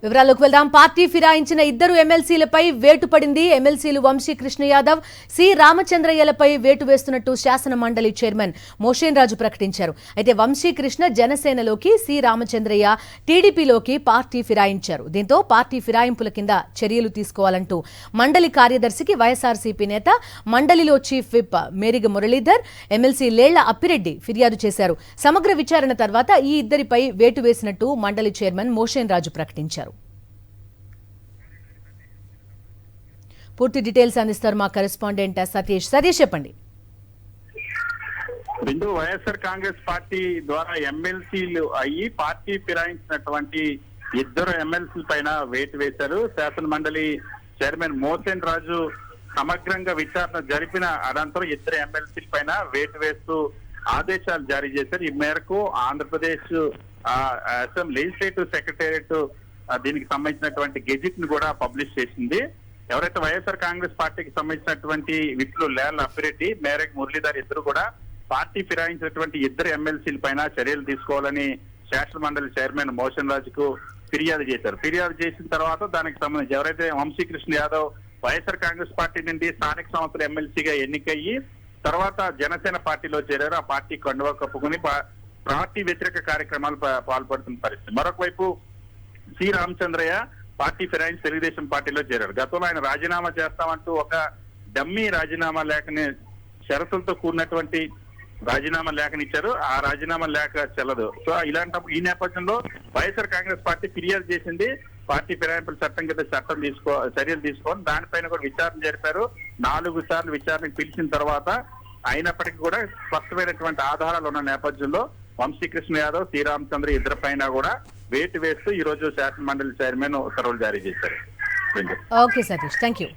వివరాల్లోకి వెళ్దాం. పార్టీ ఫిరాయించిన ఇద్దరు ఎమ్మెల్సీలపై వేటు పడింది. ఎమ్మెల్సీలు వంశీ కృష్ణ యాదవ్, సి రామచంద్రయ్యలపై వేటు వేస్తున్నట్టు శాసన మండలి చైర్మన్ మోషేన్ రాజు ప్రకటించారు. అయితే వంశీ కృష్ణ జనసేనలోకి, సి రామచంద్రయ్య టీడీపీలోకి పార్టీ ఫిరాయించారు. దీంతో పార్టీ ఫిరాయింపుల కింద చర్యలు తీసుకోవాలంటూ మండలి కార్యదర్శికి వైఎస్ఆర్సీపీ నేత, మండలిలో chief whip Meruga Muralidhar, MLC Lella Appireddy ఫిర్యాదు చేశారు. సమగ్ర విచారణ తర్వాత ఈ ఇద్దరిపై వేటు వేసినట్టు మండలి చైర్మన్ మోషేన్ రాజు ప్రకటించారు. పూర్తి డీటెయిల్స్ అందిస్తారు మా కరెస్పాండెంట్ సతీష్. సతీష్, చెప్పండి. రెండు వైఎస్ఆర్ కాంగ్రెస్ పార్టీ ద్వారా ఎమ్మెల్సీలు అయ్యి పార్టీ ఫిరాయించినటువంటి ఇద్దరు ఎమ్మెల్సీల పైన వేటు వేశారు. శాసన మండలి చైర్మన్ మోషేన్ రాజు సమగ్రంగా విచారణ జరిపిన అనంతరం ఇద్దరు ఎమ్మెల్సీల పైన వేటు వేస్తూ ఆదేశాలు జారీ చేశారు. ఈ మేరకు ఆంధ్రప్రదేశ్ అసెంబ్లీ లెజిస్లేటివ్ సెక్రటేరియట్ దీనికి సంబంధించినటువంటి గెజిట్ ని కూడా పబ్లిష్ చేసింది. ఎవరైతే వైఎస్ఆర్ కాంగ్రెస్ పార్టీకి సంబంధించినటువంటి విప్లు లేళ్ల అప్పిరెడ్డి, మేరగ్ మురళీధర్ ఇద్దరు కూడా పార్టీ ఫిరాయించినటువంటి ఇద్దరు ఎమ్మెల్సీల పైన చర్యలు తీసుకోవాలని శాసన మండలి చైర్మన్ మోషేన్ రాజుకు ఫిర్యాదు చేశారు. ఫిర్యాదు చేసిన తర్వాత దానికి సంబంధించి ఎవరైతే వంశీ కృష్ణ యాదవ్ వైఎస్ఆర్ కాంగ్రెస్ పార్టీ నుండి స్థానిక సంస్థల ఎమ్మెల్సీగా ఎన్నికయ్యి తర్వాత జనసేన పార్టీలో చేరారు. ఆ పార్టీ కండువా కప్పుకుని పార్టీ వ్యతిరేక కార్యక్రమాలు పాల్పడుతున్న పరిస్థితి. మరొక వైపు సి రామచంద్రయ్య పార్టీ ఫిరాయించి తెలుగుదేశం పార్టీలో చేరారు. గతంలో ఆయన రాజీనామా చేస్తామంటూ ఒక డమ్మీ రాజీనామా లేఖని, షరతులతో కూడినటువంటి రాజీనామా లేఖనిచ్చారు. ఆ రాజీనామా లేఖ చెల్లదు. సో ఇలాంటప్పుడు ఈ నేపథ్యంలో వైఎస్ఆర్ కాంగ్రెస్ పార్టీ ఫిర్యాదు చేసింది. పార్టీ ఫిరాయింపుల చట్టం కింద చర్యలు తీసుకోవాలి. దానిపైన కూడా విచారణ జరిపారు. 4 సార్లు విచారణకు పిలిచిన తర్వాత అయినప్పటికీ కూడా స్పష్టమైనటువంటి ఆధారాలు ఉన్న నేపథ్యంలో వంశీ కృష్ణ యాదవ్, సి రామచంద్ర ఇద్దరి పైన కూడా వేటు వేస్తూ ఈ రోజు శాసన మండలి చైర్మన్ ఉత్తర్వులు జారీ చేశారు. Okay Satish, thank you.